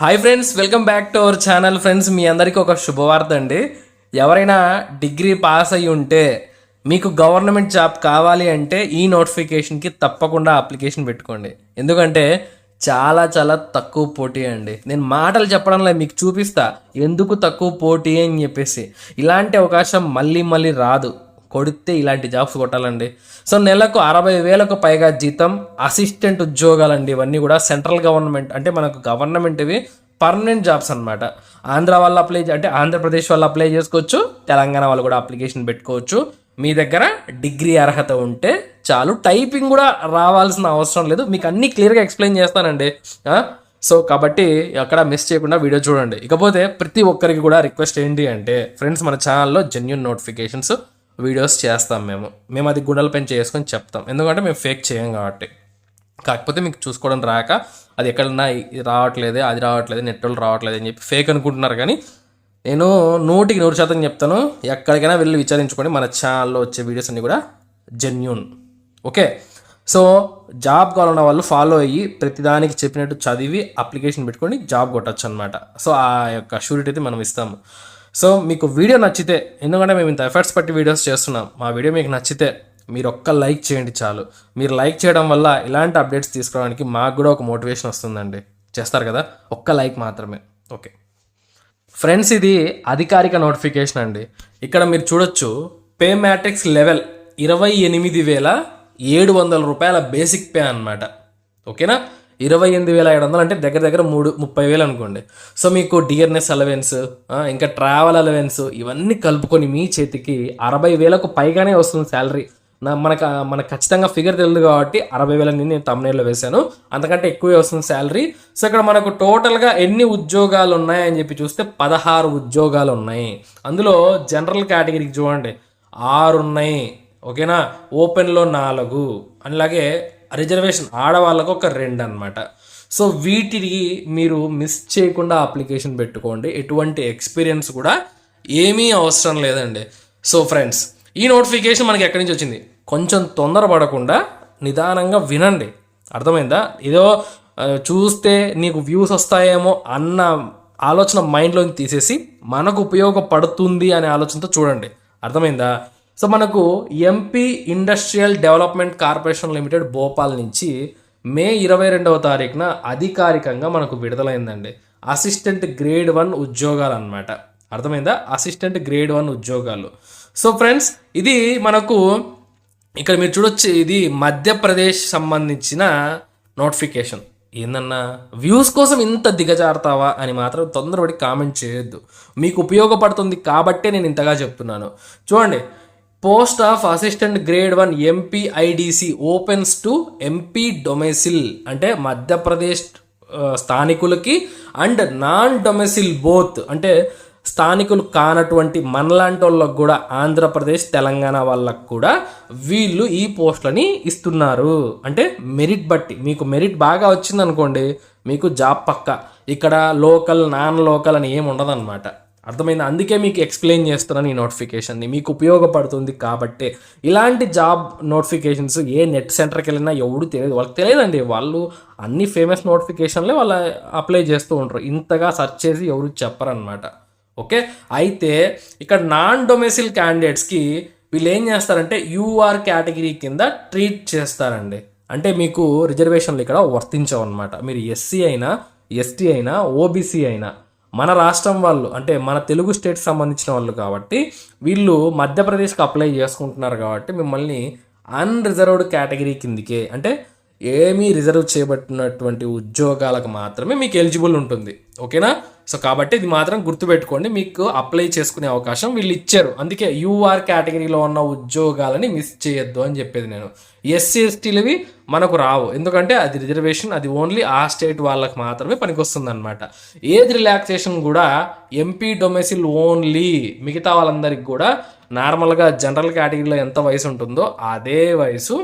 Hi friends, welcome back to our channel. Friends, మీ అందరికీ ఒక శుభవార్త అండి. ఎవరైనా డిగ్రీ పాస్ అయ్యి ఉంటే మీకు గవర్నమెంట్ జాబ్ కావాలి అంటే ఈ నోటిఫికేషన్కి తప్పకుండా అప్లికేషన్ పెట్టుకోండి. ఎందుకంటే చాలా చాలా తక్కువ పోటీ అండి. నేను మాటలు చెప్పడంలో మీకు చూపిస్తా ఎందుకు తక్కువ పోటీ అని చెప్పేసి. ఇలాంటి అవకాశం మళ్ళీ మళ్ళీ రాదు. కొడితే ఇలాంటి జాబ్స్ కొట్టాలండి. సో నెలకు 60,000కు పైగా జీతం, అసిస్టెంట్ ఉద్యోగాలండి. ఇవన్నీ కూడా సెంట్రల్ గవర్నమెంట్, అంటే మనకు గవర్నమెంట్ ఇవి పర్మనెంట్ జాబ్స్ అనమాట. ఆంధ్ర వాళ్ళు అంటే ఆంధ్రప్రదేశ్ వాళ్ళు అప్లై చేసుకోవచ్చు, తెలంగాణ వాళ్ళు కూడా అప్లికేషన్ పెట్టుకోవచ్చు. మీ దగ్గర డిగ్రీ అర్హత ఉంటే చాలు. టైపింగ్ కూడా రావాల్సిన అవసరం లేదు. మీకు అన్నీ క్లియర్గా ఎక్స్ప్లెయిన్ చేస్తానండి. సో కాబట్టి అక్కడ మిస్ చేయకుండా వీడియో చూడండి. ఇకపోతే ప్రతి ఒక్కరికి కూడా రిక్వెస్ట్ ఏంటి అంటే ఫ్రెండ్స్, మన ఛానల్లో జెన్యూన్ నోటిఫికేషన్స్ వీడియోస్ చేస్తాం. మేము అది గుండెల పెంచి చేసుకొని చెప్తాం. ఎందుకంటే మేము ఫేక్ చేయం కాబట్టి. కాకపోతే మీకు చూసుకోవడం రాక అది ఎక్కడన్నా రావట్లేదు, అది రావట్లేదు, నెట్ వాళ్ళు రావట్లేదు అని చెప్పి ఫేక్ అనుకుంటున్నారు. కానీ నేను 100% చెప్తాను, ఎక్కడికైనా వెళ్ళి విచారించుకోండి. మన ఛానల్లో వచ్చే వీడియోస్ అన్నీ కూడా జెన్యూన్. ఓకే, సో జాబ్ కావాలన్న వాళ్ళు ఫాలో అయ్యి ప్రతిదానికి చెప్పినట్టు చదివి అప్లికేషన్ పెట్టుకొని జాబ్ కొట్టచ్చు అనమాట. సో ఆ యొక్క షూరిటీ అయితే మనం ఇస్తాము. సో మీకు వీడియో నచ్చితే, ఎందుకంటే మేము ఇంత ఎఫర్ట్స్ పట్టి వీడియోస్ చేస్తున్నాం, మా వీడియో మీకు నచ్చితే మీరు ఒక్క లైక్ చేయండి చాలు. మీరు లైక్ చేయడం వల్ల ఇలాంటి అప్డేట్స్ తీసుకోవడానికి మాకు కూడా ఒక మోటివేషన్ వస్తుందండి. చేస్తారు కదా, ఒక్క లైక్ మాత్రమే. ఓకే ఫ్రెండ్స్, ఇది అధికారిక నోటిఫికేషన్ అండి. ఇక్కడ మీరు చూడొచ్చు, పే మ్యాట్రిక్స్ లెవెల్ 28,700 రూపాయల బేసిక్ పే అనమాట. ఓకేనా, 28,700 అంటే దగ్గర దగ్గర 30,000 అనుకోండి. సో మీకు డియర్నెస్ అలవెన్స్, ఇంకా ట్రావెల్ అలవెన్స్ ఇవన్నీ కలుపుకొని మీ చేతికి 60,000కు పైగానే వస్తుంది శాలరీ. మనకు ఖచ్చితంగా ఫిగర్ తెలియదు కాబట్టి 60,000 నేను తమ్మునేలో వేశాను. అంతకంటే ఎక్కువే వస్తుంది శాలరీ. సో ఇక్కడ మనకు టోటల్గా ఎన్ని ఉద్యోగాలు ఉన్నాయని చెప్పి చూస్తే 16 ఉద్యోగాలు ఉన్నాయి. అందులో జనరల్ కేటగిరీకి చూడండి 6 ఉన్నాయి. ఓకేనా, ఓపెన్లో 4, అలాగే రిజర్వేషన్ ఆడవాళ్ళకు ఒక 2 అనమాట. సో వీటికి మీరు మిస్ చేయకుండా అప్లికేషన్ పెట్టుకోండి. ఎటువంటి ఎక్స్పీరియన్స్ కూడా ఏమీ అవసరం లేదండి. సో ఫ్రెండ్స్, ఈ నోటిఫికేషన్ మనకి ఎక్కడి నుంచి వచ్చింది? కొంచెం తొందరపడకుండా నిదానంగా వినండి. అర్థమైందా? ఏదో చూస్తే నీకు వ్యూస్ వస్తాయేమో అన్న ఆలోచన మైండ్లోకి తీసేసి మనకు ఉపయోగపడుతుంది అనే ఆలోచనతో చూడండి. అర్థమైందా? సో మనకు MP industrial development corporation limited Bhopal నుంచి మే 22వ తారీఖున అధికారికంగా మనకు విడుదలైందండి అసిస్టెంట్ గ్రేడ్ 1 ఉద్యోగాలు అనమాట. అర్థమైందా? అసిస్టెంట్ గ్రేడ్ 1 ఉద్యోగాలు. సో ఫ్రెండ్స్, ఇది మనకు ఇక్కడ మీరు చూడొచ్చు, ఇది మధ్యప్రదేశ్ సంబంధించిన నోటిఫికేషన్. ఏందన్నా వ్యూస్ కోసం ఇంత దిగజారుతావా అని మాత్రం తొందరపడి కామెంట్ చేయొద్దు. మీకు ఉపయోగపడుతుంది కాబట్టే నేను ఇంతగా చెప్తున్నాను. చూడండి, post of assistant grade 1 MPIDC opens to MP domicile, అంటే మధ్యప్రదేశ్ స్థానికులకి అండ్ నాన్ డొమెసిల్ బోత్, అంటే స్థానికులు కానటువంటి మనలాంటి వాళ్ళకు కూడా, ఆంధ్రప్రదేశ్ తెలంగాణ వాళ్ళకు కూడా వీళ్ళు ఈ పోస్టులని ఇస్తున్నారు. అంటే మెరిట్ బట్టి, మీకు మెరిట్ బాగా వచ్చిందనుకోండి మీకు జాబ్ పక్క. ఇక్కడ లోకల్ నాన్ లోకల్ అని ఏమి ఉండదు అనమాట. అర్థమైంది? అందుకే మీకు ఎక్స్ప్లెయిన్ చేస్తున్నాను ఈ నోటిఫికేషన్ని, మీకు ఉపయోగపడుతుంది కాబట్టే. ఇలాంటి జాబ్ నోటిఫికేషన్స్ ఏ నెట్ సెంటర్కి వెళ్ళినా ఎవడు తెలియదు, వాళ్ళకి తెలియదండి. వాళ్ళు అన్ని ఫేమస్ నోటిఫికేషన్లే వాళ్ళు అప్లై చేస్తూ ఉంటారు. ఇంతగా సెర్చ్ చేసి ఎవరు చెప్పరనమాట. ఓకే, అయితే ఇక్కడ నాన్ డొమెసిల్ క్యాండిడేట్స్కి వీళ్ళు ఏం చేస్తారంటే యూఆర్ కేటగిరీ కింద ట్రీట్ చేస్తారండి. అంటే మీకు రిజర్వేషన్లు ఇక్కడ వర్తించవు అనమాట. మీరు ఎస్సీ అయినా, ఎస్టీ అయినా, ఓబీసీ అయినా, మన రాష్ట్రం వాళ్ళు, అంటే మన తెలుగు స్టేట్కి సంబంధించిన వాళ్ళు కాబట్టి వీళ్ళు మధ్యప్రదేశ్కి అప్లై చేసుకుంటున్నారు కాబట్టి మిమ్మల్ని అన్రిజర్వ్డ్ కేటగిరీ కిందికే, అంటే ఏమీ రిజర్వ్ చేయబడినటువంటి ఉద్యోగాలకు మాత్రమే మీకు ఎలిజిబుల్ ఉంటుంది. ఓకేనా? సో కాబట్టి ఇది మాత్రం గుర్తుపెట్టుకోండి, మీకు అప్లై చేసుకునే అవకాశం వీళ్ళు ఇచ్చారు. అందుకే యూఆర్ కేటగిరీలో ఉన్న ఉద్యోగాలని మిస్ చేయొద్దు అని చెప్పేది నేను. ఎస్సీ ఎస్టీలవి మనకు రావు, ఎందుకంటే అది రిజర్వేషన్, అది ఓన్లీ ఆ స్టేట్ వాళ్ళకి మాత్రమే పనికొస్తుంది అనమాట. ఏజ్ రిలాక్సేషన్ కూడా ఎంపీ డొమెసిల్ ఓన్లీ, మిగతా వాళ్ళందరికీ కూడా నార్మల్గా జనరల్ కేటగిరీలో ఎంత వయసు ఉంటుందో అదే వయసు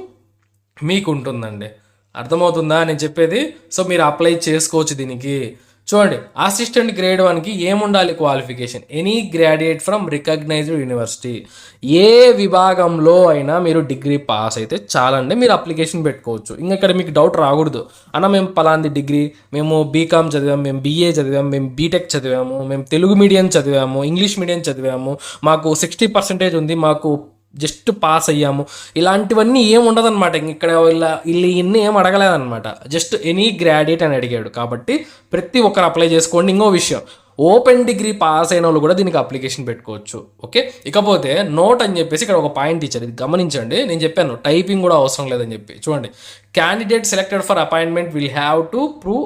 మీకు ఉంటుందండి. అర్థమవుతుందా నేను చెప్పేది? సో మీరు అప్లై చేసుకోవచ్చు దీనికి. చూడండి, అసిస్టెంట్ గ్రేడ్ 1కి ఏముండాలి qualification? Any graduate from recognized university. ఏ విభాగంలో అయినా మీరు డిగ్రీ పాస్ అయితే చాలండి, మీరు అప్లికేషన్ పెట్టుకోవచ్చు. ఇంకా ఇక్కడ మీకు డౌట్ రాకూడదు, అన్న మేము పలాంది డిగ్రీ, మేము బీకామ్ చదివాము, మేము బీఏ చదివాము, మేము బీటెక్ చదివాము, మేము తెలుగు మీడియం చదివాము, ఇంగ్లీష్ మీడియం చదివాము, మాకు 60% ఉంది, మాకు జస్ట్ పాస్ అయ్యాము, ఇలాంటివన్నీ ఏం ఉండదన్నమాట. ఇక్కడ వీళ్ళు ఇన్ని ఏం అడగలేదన్నమాట. జస్ట్ ఎనీ గ్రాడ్యుయేట్ అని అడిగాడు. కాబట్టి ప్రతి ఒక్కరు అప్లై చేసుకోండి. ఇంకో విషయం, ఓపెన్ డిగ్రీ పాస్ అయిన వాళ్ళు కూడా దీనికి అప్లికేషన్ పెట్టుకోవచ్చు. ఓకే, ఇకపోతే నోట్ అని చెప్పేసి ఇక్కడ ఒక పాయింట్ ఇచ్చారు, ఇది గమనించండి. నేను చెప్పాను టైపింగ్ కూడా అవసరం లేదని చెప్పి. చూడండి, candidate selected for appointment will have to prove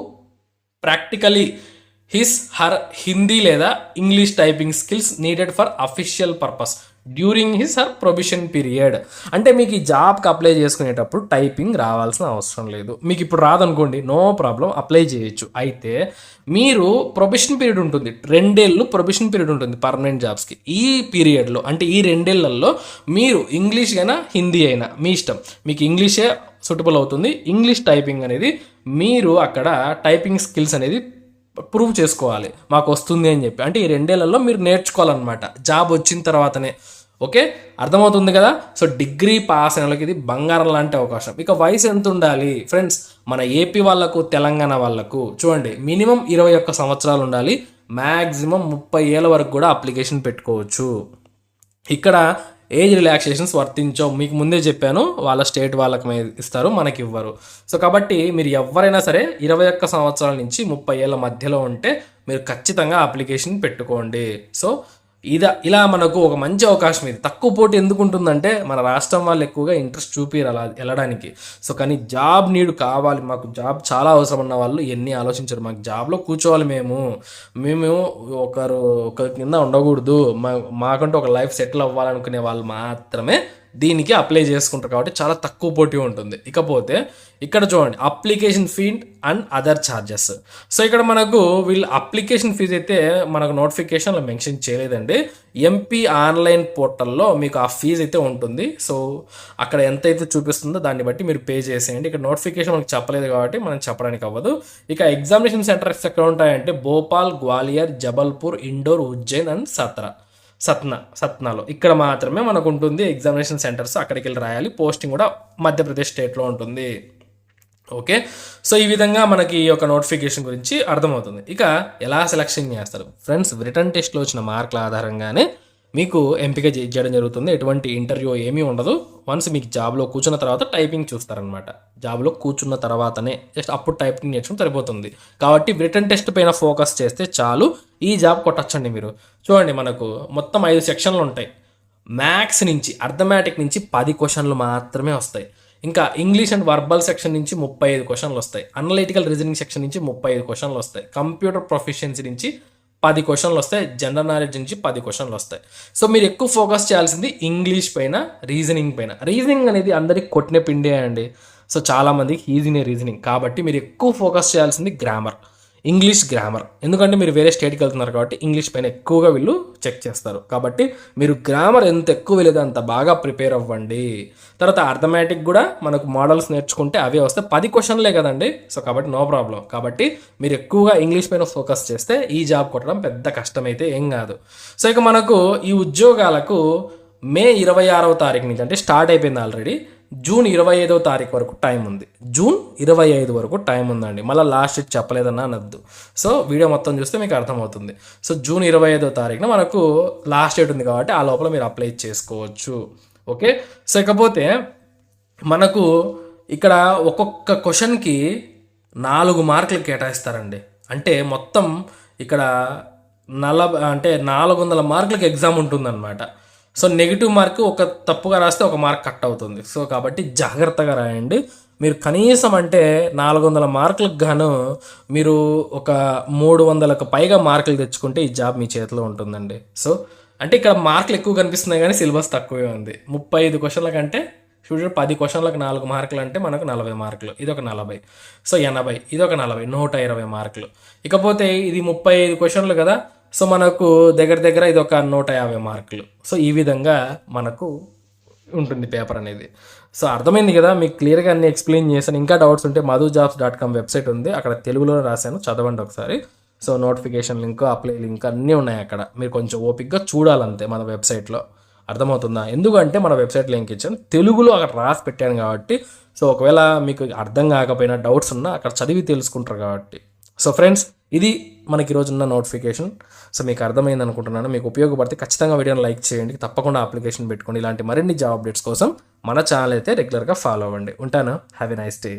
practically his her Hindi లేదా English typing skills needed for official purpose during his her probation period. అంటే మీకు ఈ జాబ్కి అప్లై చేసుకునేటప్పుడు టైపింగ్ రావాల్సిన అవసరం లేదు. మీకు ఇప్పుడు రాదనుకోండి, నో ప్రాబ్లం, అప్లై చేయొచ్చు. అయితే మీరు ప్రొబిషన్ పీరియడ్ ఉంటుంది, 2 ఏళ్ళు ప్రొబిషన్ పీరియడ్ ఉంటుంది పర్మనెంట్ జాబ్స్కి. ఈ పీరియడ్లో అంటే ఈ 2 ఏళ్లలో మీరు ఇంగ్లీష్ అయినా హిందీ అయినా మీ ఇష్టం, మీకు ఇంగ్లీషే సూటబుల్ అవుతుంది. ఇంగ్లీష్ టైపింగ్ అనేది మీరు అక్కడ టైపింగ్ స్కిల్స్ అనేది ప్రూవ్ చేసుకోవాలి, మాకు వస్తుంది అని చెప్పి. అంటే ఈ 2 ఏళ్లలో మీరు నేర్చుకోవాలన్నమాట, జాబ్ వచ్చిన తర్వాతనే. ఓకే, అర్థమవుతుంది కదా. సో డిగ్రీ పాస్ అయిన వాళ్ళకి ఇది బంగారం లాంటి అవకాశం. ఇక వయసు ఎంత ఉండాలి ఫ్రెండ్స్? మన ఏపీ వాళ్ళకు, తెలంగాణ వాళ్ళకు చూడండి, మినిమం 21 సంవత్సరాలు ఉండాలి, మ్యాక్సిమం 30 ఏళ్ళ వరకు కూడా అప్లికేషన్ పెట్టుకోవచ్చు. ఇక్కడ ఏజ్ రిలాక్సేషన్స్ వర్తించవు, మీకు ముందే చెప్పాను. వాళ్ళ స్టేట్ వాళ్ళకి ఇస్తారు, మనకి ఇవ్వరు. సో కాబట్టి మీరు ఎవరైనా సరే 21 సంవత్సరాల నుంచి 30 ఏళ్ళ మధ్యలో ఉంటే మీరు ఖచ్చితంగా అప్లికేషన్ పెట్టుకోండి. సో ఇలా మనకు ఒక మంచి అవకాశం. ఇది తక్కువ పోటీ ఎందుకు ఉంటుందంటే మన రాష్ట్రం వాళ్ళు ఎక్కువగా ఇంట్రెస్ట్ చూపిరు అలా వెళ్ళడానికి. సో కానీ జాబ్ నీడు కావాలి, మాకు జాబ్ చాలా అవసరం ఉన్న వాళ్ళు ఎన్ని ఆలోచించరు. మాకు జాబ్లో కూర్చోవాలి, మేము ఒకరి కింద ఉండకూడదు, మాకంటూ ఒక లైఫ్ సెటిల్ అవ్వాలనుకునే వాళ్ళు మాత్రమే దీనికి అప్లై చేసుకుంటారు. కాబట్టి చాలా తక్కువ పోటీ ఉంటుంది. ఇకపోతే ఇక్కడ చూడండి, application fee and other charges. So ఇక్కడ మనకు వీళ్ళు అప్లికేషన్ ఫీజు అయితే మనకు నోటిఫికేషన్లో మెన్షన్ చేయలేదండి. ఎంపీ ఆన్లైన్ పోర్టల్లో మీకు ఆ ఫీజు అయితే ఉంటుంది. సో అక్కడ ఎంత అయితే చూపిస్తుందో దాన్ని బట్టి మీరు పే చేసేయండి. ఇక్కడ నోటిఫికేషన్ మనకు చెప్పలేదు కాబట్టి మనం చెప్పడానికి అవ్వదు. ఇక ఎగ్జామినేషన్ సెంటర్స్ ఎక్కడ ఉంటాయంటే భోపాల్, గ్వాలియర్, జబల్పూర్, ఇండోర్, ఉజ్జయిన్ అండ్ సత్నాలో ఇక్కడ మాత్రమే మనకు ఉంటుంది ఎగ్జామినేషన్ సెంటర్స్. అక్కడికి వెళ్ళి రాయాలి. పోస్టింగ్ కూడా మధ్యప్రదేశ్ స్టేట్లో ఉంటుంది. ఓకే, సో ఈ విధంగా మనకి ఈ యొక్క నోటిఫికేషన్ గురించి అర్థమవుతుంది. ఇక ఎలా సెలక్షన్ చేస్తారు ఫ్రెండ్స్? రిటర్న్ టెస్ట్లో వచ్చిన మార్కుల ఆధారంగానే మీకు ఎంపిక చేయడం జరుగుతుంది. ఎటువంటి ఇంటర్వ్యూ ఏమీ ఉండదు. వన్స్ మీకు జాబ్లో కూర్చున్న తర్వాత టైపింగ్ చూస్తారనమాట. జాబ్లో కూర్చున్న తర్వాతనే జస్ట్ అప్పుడు టైపింగ్ నేర్చుకుని సరిపోతుంది. కాబట్టి రిటర్న్ టెస్ట్ పైన ఫోకస్ చేస్తే చాలు, ఈ జాబ్ కొట్టచ్చండి మీరు. చూడండి, మనకు మొత్తం 5 సెక్షన్లు ఉంటాయి. మ్యాథ్స్ నుంచి, అర్థమెటిక్ నుంచి 10 క్వశ్చన్లు మాత్రమే వస్తాయి. ఇంకా ఇంగ్లీష్ అండ్ వర్బల్ సెక్షన్ నుంచి 35 క్వశ్చన్లు వస్తాయి. అనలిటికల్ రీజనింగ్ సెక్షన్ నుంచి 35 క్వశ్చన్లు వస్తాయి. కంప్యూటర్ ప్రొఫిషియన్సీ నుంచి 10 క్వశ్చన్లు వస్తాయి. జనరల్ నాలెడ్జ్ నుంచి 10 క్వశ్చన్లు వస్తాయి. సో మీరు ఎక్కువ ఫోకస్ చేయాల్సింది ఇంగ్లీష్ పైన, రీజనింగ్ పైన. రీజనింగ్ అనేది అందరికి కొట్టిన పిండే అండి. సో చాలామందికి ఈజీనే రీజనింగ్. కాబట్టి మీరు ఎక్కువ ఫోకస్ చేయాల్సింది గ్రామర్, ఇంగ్లీష్ గ్రామర్. ఎందుకంటే మీరు వేరే స్టేట్కి వెళ్తున్నారు కాబట్టి ఇంగ్లీష్ పైన ఎక్కువగా వీళ్ళు చెక్ చేస్తారు. కాబట్టి మీరు గ్రామర్ ఎంత ఎక్కువ వెళ్ళేది అంత బాగా ప్రిపేర్ అవ్వండి. తర్వాత అర్థమెటిక్ కూడా మనకు మోడల్స్ నేర్చుకుంటే అవే వస్తాయి. 10 క్వశ్చన్లే కదండి. సో కాబట్టి నో ప్రాబ్లం. కాబట్టి మీరు ఎక్కువగా ఇంగ్లీష్ పైన ఫోకస్ చేస్తే ఈ జాబ్ కొట్టడం పెద్ద కష్టమైతే ఏం కాదు. సో ఇక మనకు ఈ ఉద్యోగాలకు మే 26వ తారీఖు నుంచి, అంటే స్టార్ట్ అయిపోయింది ఆల్రెడీ, జూన్ 25వ తారీఖు వరకు టైం ఉంది. జూన్ 25 వరకు టైం ఉందండి. మళ్ళీ లాస్ట్ డేట్ చెప్పలేదన్నా అనద్దు. సో వీడియో మొత్తం చూస్తే మీకు అర్థమవుతుంది. సో జూన్ 25వ తారీఖున మనకు లాస్ట్ డేట్ ఉంది కాబట్టి ఆ లోపల మీరు అప్లై చేసుకోవచ్చు. ఓకే, సో ఇకపోతే మనకు ఇక్కడ ఒక్కొక్క క్వశ్చన్కి 4 మార్కులు కేటాయిస్తారండి. అంటే మొత్తం ఇక్కడ 400 మార్కులకి ఎగ్జామ్ ఉంటుందన్నమాట. సో నెగిటివ్ మార్క్ ఒక తప్పుగా రాస్తే 1 మార్క్ కట్ అవుతుంది. సో కాబట్టి జాగ్రత్తగా రాయండి. మీరు కనీసం అంటే 400 మార్కులకు గాను మీరు ఒక 300కు పైగా మార్కులు తెచ్చుకుంటే ఈ జాబ్ మీ చేతిలో ఉంటుందండి. సో అంటే ఇక్కడ మార్కులు ఎక్కువ కనిపిస్తున్నాయి కానీ సిలబస్ తక్కువే ఉంది. 35 క్వశ్చన్ల కంటే చూడండి, 10 క్వశ్చన్లకు 4 మార్కులు అంటే మనకు 40 మార్కులు. ఇది ఒక 40, సో 80, ఇది ఒక 40, 120 మార్కులు. ఇకపోతే ఇది 35 క్వశ్చన్లు కదా. సో మనకు దగ్గర ఇది ఒక 150 మార్కులు. సో ఈ విధంగా మనకు ఉంటుంది పేపర్ అనేది. సో అర్థమైంది కదా, మీకు క్లియర్గా అన్ని ఎక్స్ప్లెయిన్ చేశాను. ఇంకా డౌట్స్ ఉంటే madhujobs.com వెబ్సైట్ ఉంది, అక్కడ తెలుగులో రాశాను, చదవండి ఒకసారి. So notification link, apply link అన్నీ ఉన్నాయి అక్కడ. మీరు కొంచెం ఓపిక్గా చూడాలంతే మన వెబ్సైట్లో. అర్థమవుతుందా? ఎందుకంటే మన వెబ్సైట్ లింక్ ఇచ్చాను, తెలుగులో అక్కడ రాసి పెట్టాను కాబట్టి. సో ఒకవేళ మీకు అర్థం కాకపోయినా, డౌట్స్ ఉన్నా అక్కడ చదివి తెలుసుకుంటారు కాబట్టి. సో ఫ్రెండ్స్, ఇది మనకి ఈరోజు ఉన్న నోటిఫికేషన్. సో మీకు అర్థమైంది అనుకుంటున్నాను. మీకు ఉపయోగపడితే ఖచ్చితంగా వీడియోని లైక్ చేయండి, తప్పకుండా అప్లికేషన్ పెట్టుకోండి. ఇలాంటి మరిన్ని జాబ్ అప్డేట్స్ కోసం మన ఛానల్ అయితే రెగ్యులర్గా ఫాలో అవ్వండి. ఉంటాను. Have a nice day.